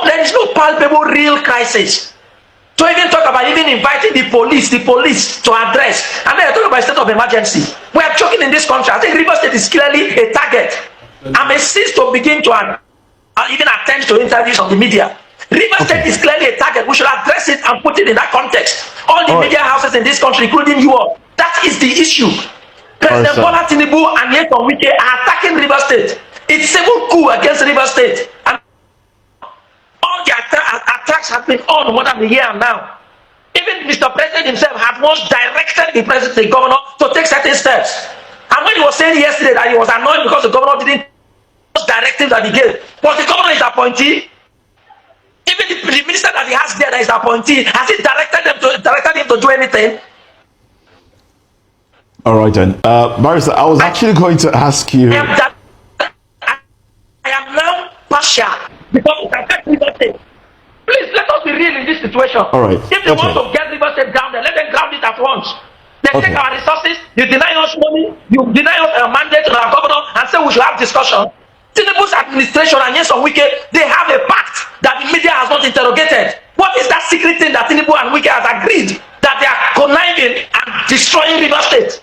there is no palpable real crisis to even talk about even inviting the police to address. And then I talk about a state of emergency. We are joking in this country. I think Rivers State is clearly a target. I may cease to begin to even attend to interviews of the media. Rivers State is clearly a target. We should address it and put it in that context. All the media houses in this country, including you all, that is the issue. President Bola Tinubu and Effiong are attacking Rivers State. It's civil coup against Rivers State. And all the attacks have been on more than a year now. Even Mr. President himself had once directed the governor to take certain steps. And when he was saying yesterday that he was annoyed because the governor didn't directive that he gave, but the governor is appointee. Even the minister that he has there that is appointee, has he directed him to do anything? All right then, Barrister, I was actually going to ask you. I am now partial because it affects Rivers State. Please let us be real in this situation. All right. If they want to get Rivers State grounded, let them ground it at once. They take our resources, you deny us money, you deny us a mandate to our governor, and say we should have discussion. Tinubu's administration and Nyesom Wike, they have a pact that the media has not interrogated. What is that secret thing that Tinubu and Wike has agreed that they are conniving and destroying Rivers State?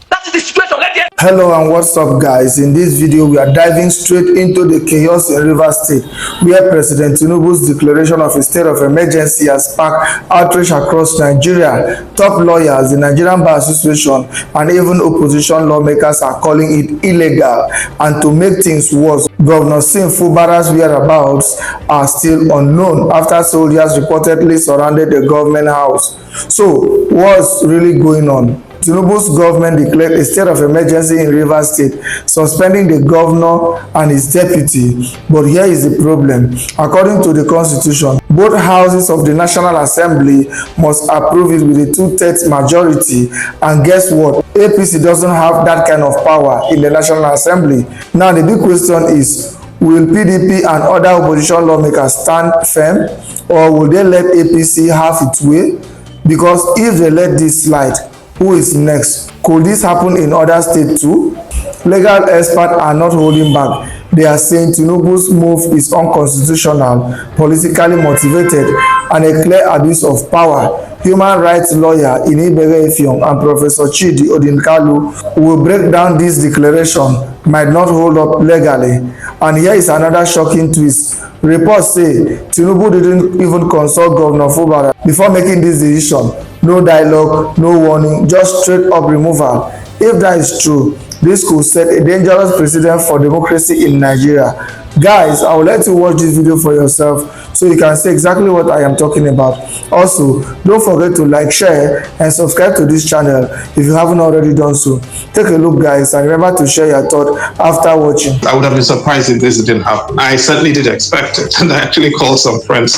That is the situation. Hello and what's up, guys? In this video we are diving straight into the chaos in Rivers State, where President Tinubu's declaration of a state of emergency has sparked outrage across Nigeria. Top lawyers, the Nigerian Bar Association, and even opposition lawmakers are calling it illegal. And to make things worse, Governor Sim Fubara's whereabouts are still unknown after soldiers reportedly surrounded the government house. So what's really going on? Tinubu's government declared a state of emergency in Rivers State, suspending the governor and his deputy. But here is the problem. According to the constitution, both houses of the National Assembly must approve it with a 2/3 majority. And guess what? APC doesn't have that kind of power in the National Assembly. Now the big question is, will PDP and other opposition lawmakers stand firm, or will they let APC have its way? Because if they let this slide, who is next? Could this happen in other states too? Legal experts are not holding back. They are saying Tinubu's move is unconstitutional, politically motivated, and a clear abuse of power. Human rights lawyer Effiong and Professor Odinkalu will break down this declaration might not hold up legally. And here is another shocking twist. Reports say Tinubu didn't even consult Governor Fubara before making this decision. No dialogue, no warning, just straight up removal. If that is true, this could set a dangerous precedent for democracy in Nigeria. Guys, I will let you watch this video for yourself so you can see exactly what I am talking about. Also, don't forget to like, share, and subscribe to this channel if you haven't already done so. Take a look, guys, and remember to share your thoughts after watching. I would have been surprised if this didn't happen. I certainly did expect it, and I actually called some friends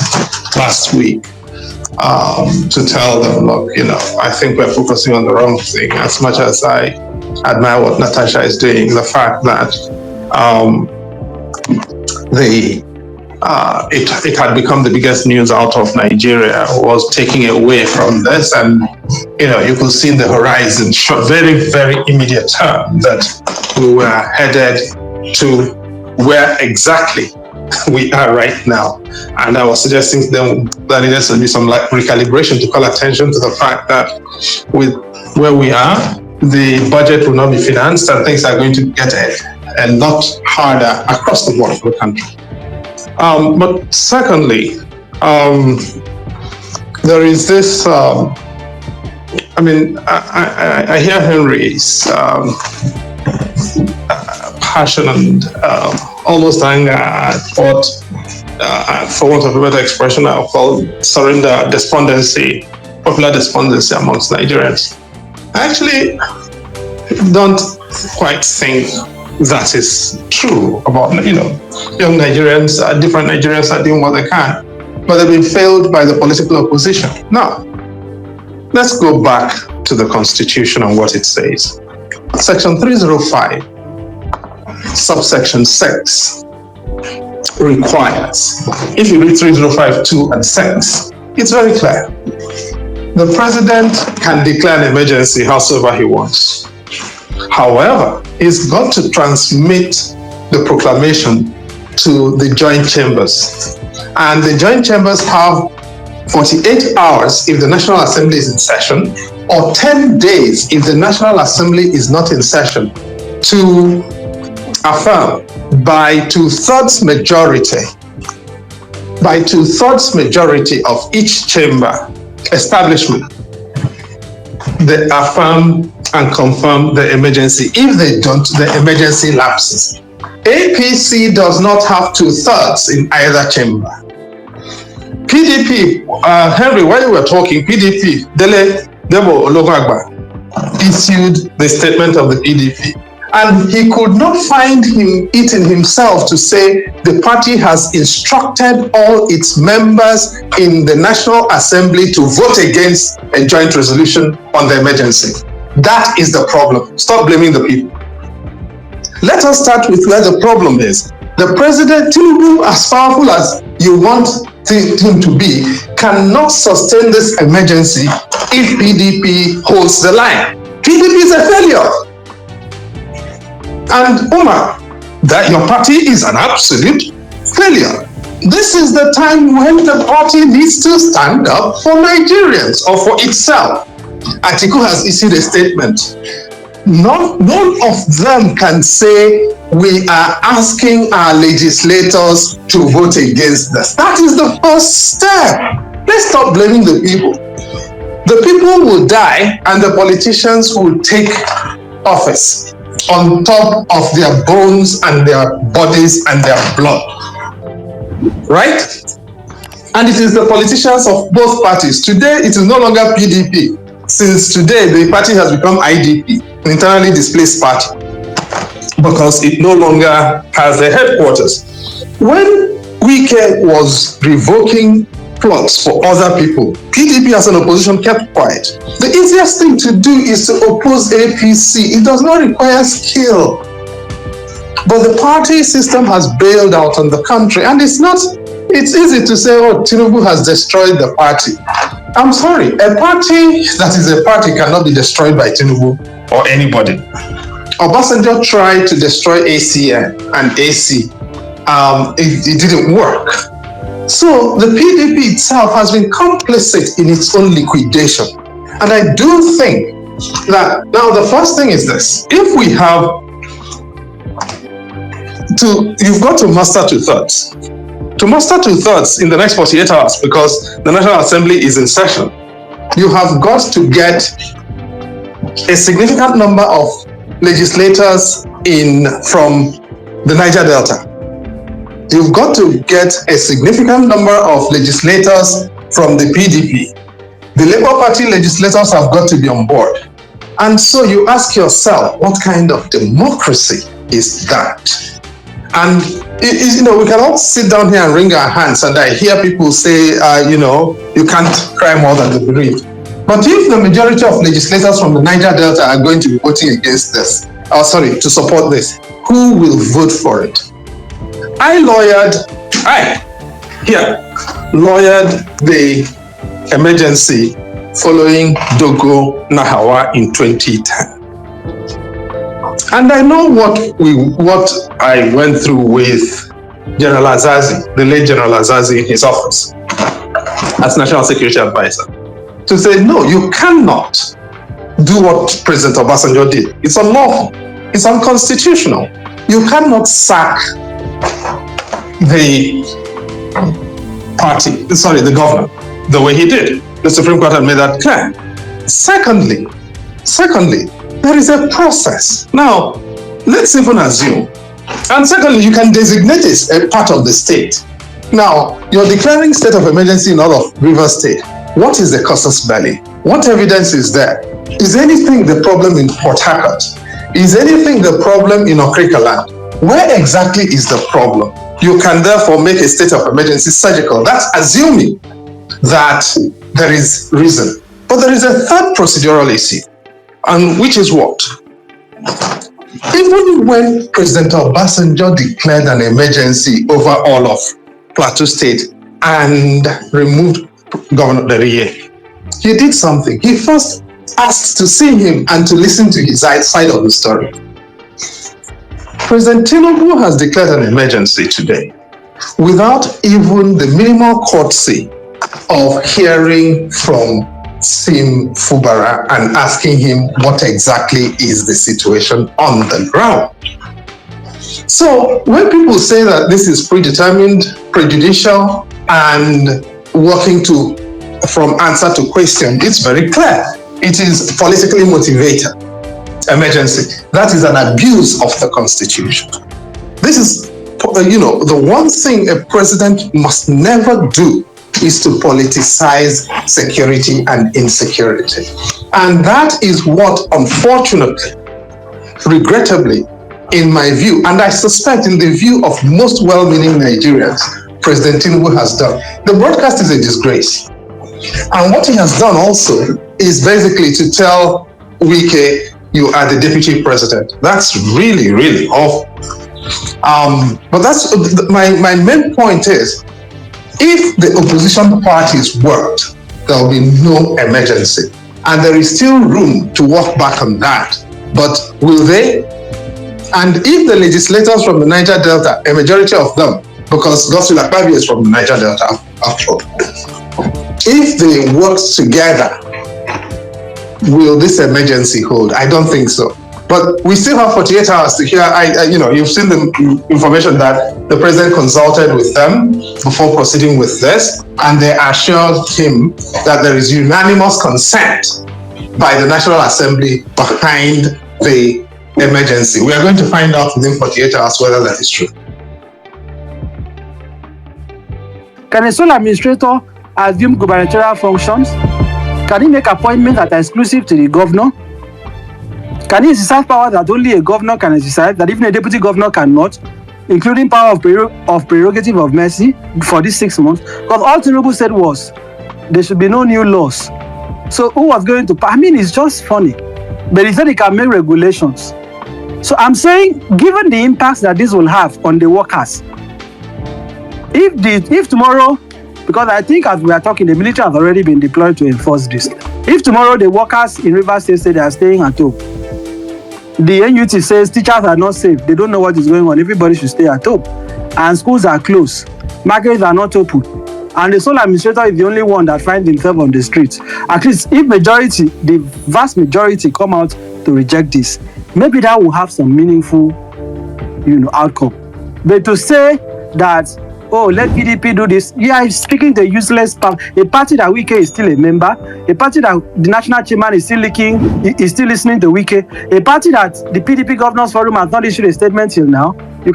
last week to tell them, look, I think we're focusing on the wrong thing. As much as I admire what Natasha is doing, the fact that it had become the biggest news out of Nigeria was taking away from this, and you could see in the horizon, very, very immediate term, that we were headed to where exactly we are right now. And I was suggesting to them that there needs to be some recalibration to call attention to the fact that with where we are, the budget will not be financed and things are going to get a lot harder across the board for the country. But secondly, there is this, I hear Henry's passion and almost anger at what, for want of a better expression, I'll call surrender despondency, popular despondency amongst Nigerians. I actually don't quite think that is true about, young Nigerians, different Nigerians are doing what they can, but they've been failed by the political opposition. Now, let's go back to the Constitution and what it says. Section 305, subsection 6 requires, if you read 305(2) and 6, it's very clear. The president can declare an emergency howsoever he wants. However, he's got to transmit the proclamation to the joint chambers. And the joint chambers have 48 hours if the National Assembly is in session, or 10 days if the National Assembly is not in session, to affirm by two-thirds majority of each chamber establishment, they affirm and confirm the emergency. If they don't, the emergency lapses. APC does not have two-thirds in either chamber. PDP, Henry, while you were talking, PDP, Debo Ologagba issued the statement of the PDP. And he could not find it in himself to say the party has instructed all its members in the National Assembly to vote against a joint resolution on the emergency. That is the problem. Stop blaming the people. Let us start with where the problem is. The president, Tinubu, as powerful as you want him to be, cannot sustain this emergency if PDP holds the line. PDP is a failure. And Umar, that your party is an absolute failure. This is the time when the party needs to stand up for Nigerians or for itself. Atiku has issued a statement. None of them can say we are asking our legislators to vote against this. That is the first step. Let's stop blaming the people. The people will die and the politicians will take office on top of their bones and their bodies and their blood. Right? And it is the politicians of both parties. Today, it is no longer PDP. Since today, the party has become IDP, an internally displaced party, because it no longer has a headquarters. When Wike was revoking plots for other people, PDP as an opposition kept quiet. The easiest thing to do is to oppose APC. It does not require skill. But the party system has bailed out on the country, and it's easy to say, oh, Tinubu has destroyed the party. I'm sorry, a party that is a party cannot be destroyed by Tinubu or anybody. Obasanjo tried to destroy ACN and AC. It didn't work. So the PDP itself has been complicit in its own liquidation. And I do think that now the first thing is this. If we have you've got to muster two-thirds. To muster two-thirds in the next 48 hours, because the National Assembly is in session, you have got to get a significant number of legislators from the Niger Delta. You've got to get a significant number of legislators from the PDP. The Labour Party legislators have got to be on board. And so you ask yourself, what kind of democracy is that? And we cannot sit down here and wring our hands, and I hear people say, you can't cry more than the bereaved. But if the majority of legislators from the Niger Delta are going to be voting against this, to support this, who will vote for it? I lawyered the emergency following Dogo Nahawa in 2010. And I know what I went through with General Azazi, the late General Azazi, in his office as National Security Advisor, to say, no, you cannot do what President Obasanjo did. It's unlawful. It's unconstitutional. You cannot sack the governor, the way he did. The Supreme Court had made that clear. Secondly, there is a process. Now, let's even assume. And secondly, you can designate a part of the state. Now, you're declaring state of emergency in all of Rivers State. What is the casus belli? What evidence is there? Is anything the problem in Port Harcourt? Is anything the problem in Okrikaland? Where exactly is the problem? You can therefore make a state of emergency surgical. That's assuming that there is reason. But there is a third procedural issue, and which is what? Even when President Obasanjo declared an emergency over all of Plateau State and removed Governor Deriye, he did something. He first asked to see him and to listen to his side of the story. President Tinubu has declared an emergency today without even the minimal courtesy of hearing from Sim Fubara and asking him what exactly is the situation on the ground. So when people say that this is predetermined, prejudicial, and working from answer to question, it's very clear. It is politically motivated emergency. That is an abuse of the Constitution. This is, the one thing a president must never do is to politicize security and insecurity. And that is what, unfortunately, regrettably, in my view, and I suspect in the view of most well-meaning Nigerians, President Tinubu has done. The broadcast is a disgrace. And what he has done also is basically to tell Wike, you are the deputy president. That's really, really awful. But that's my main point is, if the opposition parties worked, there will be no emergency. And there is still room to walk back on that. But will they? And if the legislators from the Niger Delta, a majority of them, because Godswill Akpabio is from the Niger Delta after all, if they work together, will this emergency hold? I don't think so. But we still have 48 hours to hear. You've seen the information that the president consulted with them before proceeding with this, and they assured him that there is unanimous consent by the National Assembly behind the emergency. We are going to find out within 48 hours whether that is true. Can a sole administrator assume gubernatorial functions? Can he make appointments that are exclusive to the governor? Can he exercise power that only a governor can exercise, that even a deputy governor cannot, including power of prerogative of mercy for these 6 months? Because all Tinubu said was, there should be no new laws. So who was going to, it's just funny. But he said he can make regulations. So I'm saying, given the impacts that this will have on the workers, if tomorrow, because I think as we are talking, the military has already been deployed to enforce this. If tomorrow the workers in Rivers State say they are staying at home, the NUT says teachers are not safe, they don't know what is going on, everybody should stay at home, and schools are closed, markets are not open, and the sole administrator is the only one that finds himself on the streets. At least if the vast majority come out to reject this, maybe that will have some meaningful, outcome. But to say that, oh, let PDP do this, speaking to a useless party, a party that Wike is still a member, a party that the national chairman is still listening to Wike, a party that the PDP Governors Forum has not issued a statement till now. You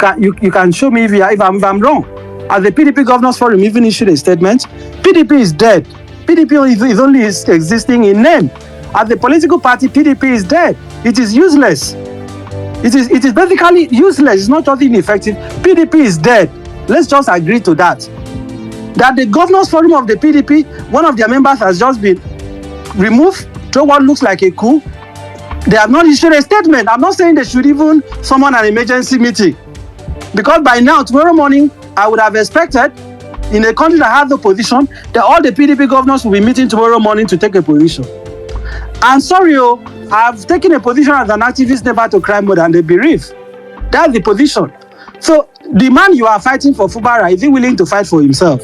can show me if I'm wrong. As the PDP Governors Forum even issued a statement, PDP is dead. PDP is only existing in name. As the political party, PDP is dead. It is useless. It is basically useless. It's not just ineffective. PDP is dead. Let's just agree to that. That the Governors Forum of the PDP, one of their members has just been removed through what looks like a coup. They have not issued a statement. I'm not saying they should even summon an emergency meeting. Because by now, tomorrow morning, I would have expected, in a country that has the position, that all the PDP governors will be meeting tomorrow morning to take a position. And sorry, I've taken a position as an activist never to crime mode and they bereave. That's the position. So the man you are fighting for, Fubara, is he willing to fight for himself?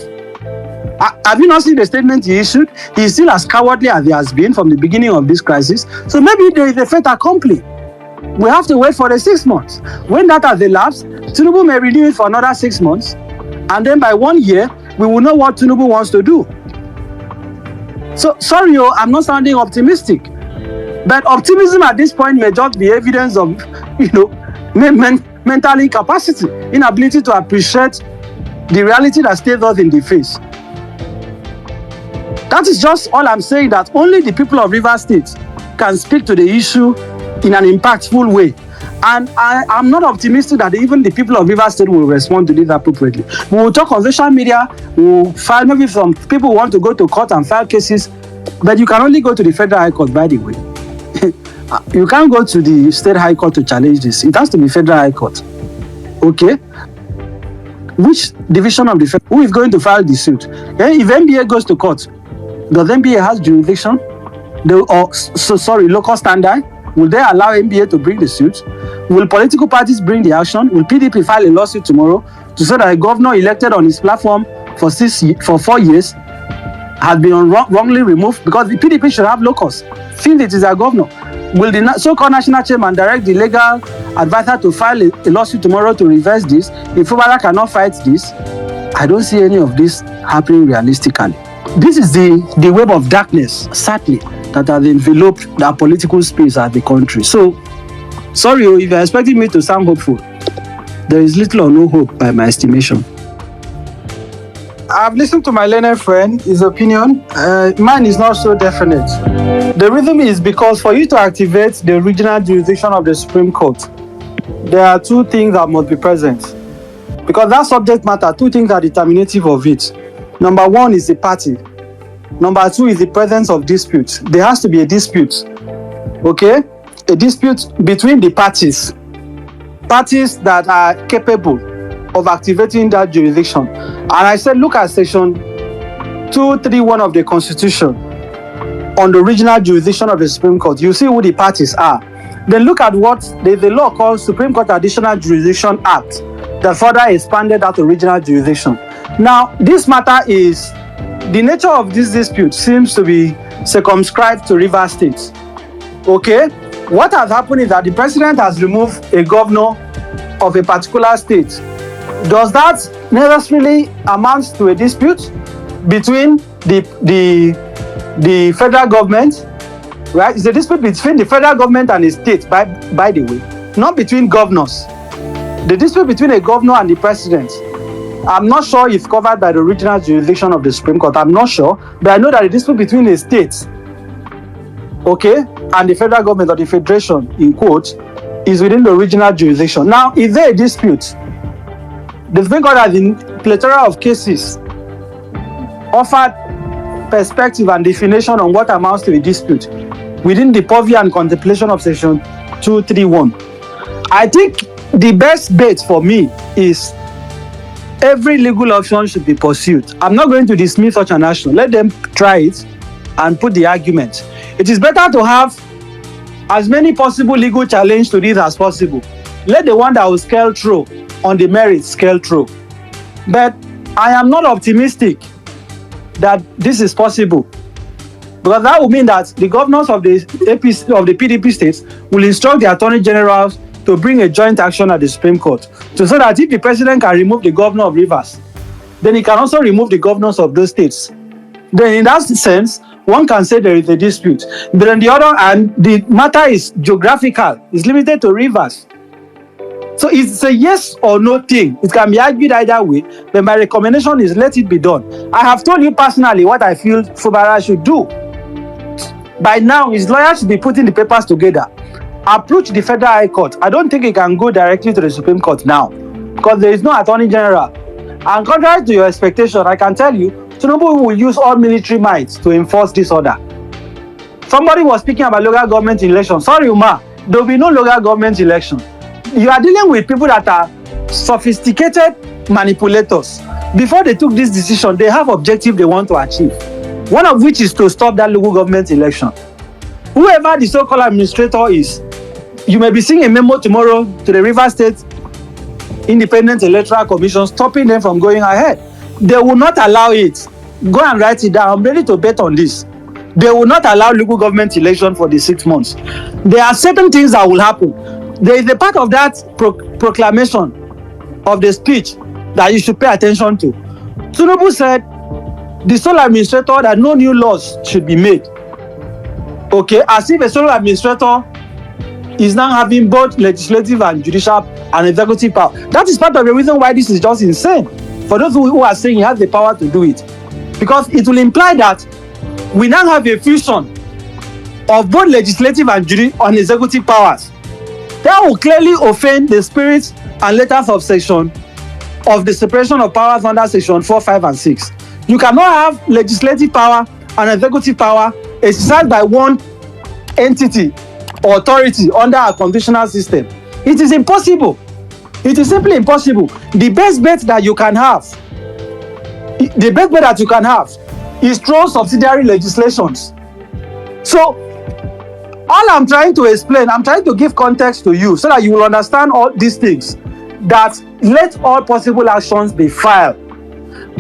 Have you not seen the statement he issued? He's still as cowardly as he has been from the beginning of this crisis. So maybe there is a fait accompli. We have to wait for the 6 months. When that has elapsed, Tinubu may renew it for another 6 months. And then by 1 year, we will know what Tinubu wants to do. So, sorry, I'm not sounding optimistic. But optimism at this point may just be evidence of, mental incapacity, inability to appreciate the reality that stares us in the face. That is just all I'm saying, that only the people of Rivers State can speak to the issue in an impactful way. And I'm not optimistic that even the people of Rivers State will respond to this appropriately. We will talk on social media, we'll file, maybe some people want to go to court and file cases, but you can only go to the Federal High Court, by the way. You can't go to the State High Court to challenge this. It has to be Federal High Court. Okay? Which division of the Federal, who is going to file the suit? If NBA goes to court, does NBA has jurisdiction? Local standard? Will they allow NBA to bring the suit? Will political parties bring the action? Will PDP file a lawsuit tomorrow to say that a governor elected on his platform for 4 years has been wrongly removed because the PDP should have locus, since it is a governor? Will the so-called national chairman direct the legal advisor to file a lawsuit tomorrow to reverse this? If Fubara cannot fight this, I don't see any of this happening realistically. This is the web of darkness, sadly, that has enveloped the political space of the country. So, sorry, if you're expecting me to sound hopeful, there is little or no hope by my estimation. I've listened to my learned friend, his opinion. Mine is not so definite. The reason is because for you to activate the original jurisdiction of the Supreme Court, there are two things that must be present. Because that subject matter, two things are determinative of it. Number one is the party. Number two is the presence of disputes. There has to be a dispute. Okay? A dispute between the parties. Parties that are capable of activating that jurisdiction. And I said, look at section 231 of the Constitution on the original jurisdiction of the Supreme Court. You see who the parties are. Then look at what there's a law called Supreme Court Additional Jurisdiction Act that further expanded that original jurisdiction. Now, this matter is, the nature of this dispute seems to be circumscribed to Rivers State. Okay? What has happened is that the president has removed a governor of a particular state. Does that necessarily amount to a dispute between the federal government? Right? It's a dispute between the federal government and the state, by the way, not between governors. The dispute between a governor and the president, I'm not sure if covered by the original jurisdiction of the Supreme Court. I'm not sure, but I know that the dispute between a state, okay, and the federal government or the federation, in quotes, is within the original jurisdiction. Now, is there a dispute? The Supreme Court has, in plethora of cases, offered perspective and definition on what amounts to a dispute within the purview and contemplation of section 231. I think the best bet for me is every legal option should be pursued. I'm not going to dismiss such an action. Let them try it and put the argument. It is better to have as many possible legal challenges to this as possible. Let the one that will scale through on the merits scale through. But I am not optimistic that this is possible, because that would mean that the governors of the PDP states will instruct the attorney generals to bring a joint action at the Supreme Court, so that if the president can remove the governor of Rivers, then he can also remove the governors of those states. Then in that sense, one can say there is a dispute. But on the other hand, the matter is geographical. It's limited to Rivers. So it's a yes or no thing. It can be argued either way, but my recommendation is let it be done. I have told you personally what I feel Fubara should do. By now, his lawyers should be putting the papers together. Approach the Federal High Court. I don't think he can go directly to the Supreme Court now, because there is no Attorney General. And contrary to your expectation, I can tell you, Tinubu will use all military might to enforce this order. Somebody was speaking about local government election. Sorry, Uma, there will be no local government election. You are dealing with people that are sophisticated manipulators. Before they took this decision, they have objective they want to achieve. One of which is to stop that local government election. Whoever the so-called administrator is, you may be seeing a memo tomorrow to the Rivers State Independent Electoral Commission stopping them from going ahead. They will not allow it. Go and write it down. I'm ready to bet on this. They will not allow local government election for the 6 months. There are certain things that will happen. There is a part of that proclamation of the speech that you should pay attention to. Tinubu said the sole administrator that no new laws should be made. Okay, as if a sole administrator is now having both legislative and judicial and executive power. That is part of the reason why this is just insane. For those who are saying he has the power to do it. Because it will imply that we now have a fusion of both legislative and executive powers. That will clearly offend the spirit and letters of section of the separation of powers under section 4, 5, and 6. You cannot have legislative power and executive power exercised by one entity or authority under a constitutional system. It is impossible. It is simply impossible. The best bet that you can have, is through subsidiary legislations. So, all I'm trying to explain, I'm trying to give context to you so that you will understand all these things. That let all possible actions be filed,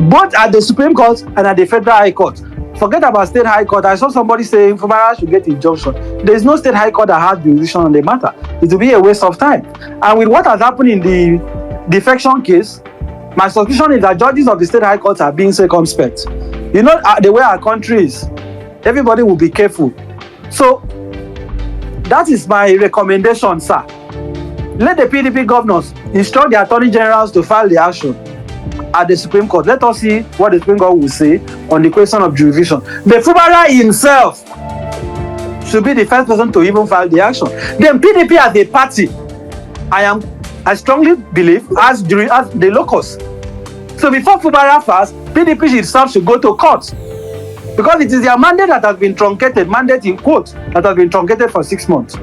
both at the Supreme Court and at the Federal High Court. Forget about State High Court. I saw somebody saying Fubara should get injunction. There is no State High Court that has jurisdiction on the matter. It will be a waste of time. And with what has happened in the defection case, my suspicion is that judges of the State High Court are being circumspect. You know the way our country is, everybody will be careful. So that is my recommendation, sir. Let the PDP governors instruct the attorney generals to file the action at the Supreme Court. Let us see what the Supreme Court will say on the question of jurisdiction. The Fubara himself should be the first person to even file the action. Then PDP as a party, I strongly believe, as the locus. So before Fubara files, PDP itself should go to court. Because it is their mandate that has been truncated, mandate in quotes, that has been truncated for 6 months.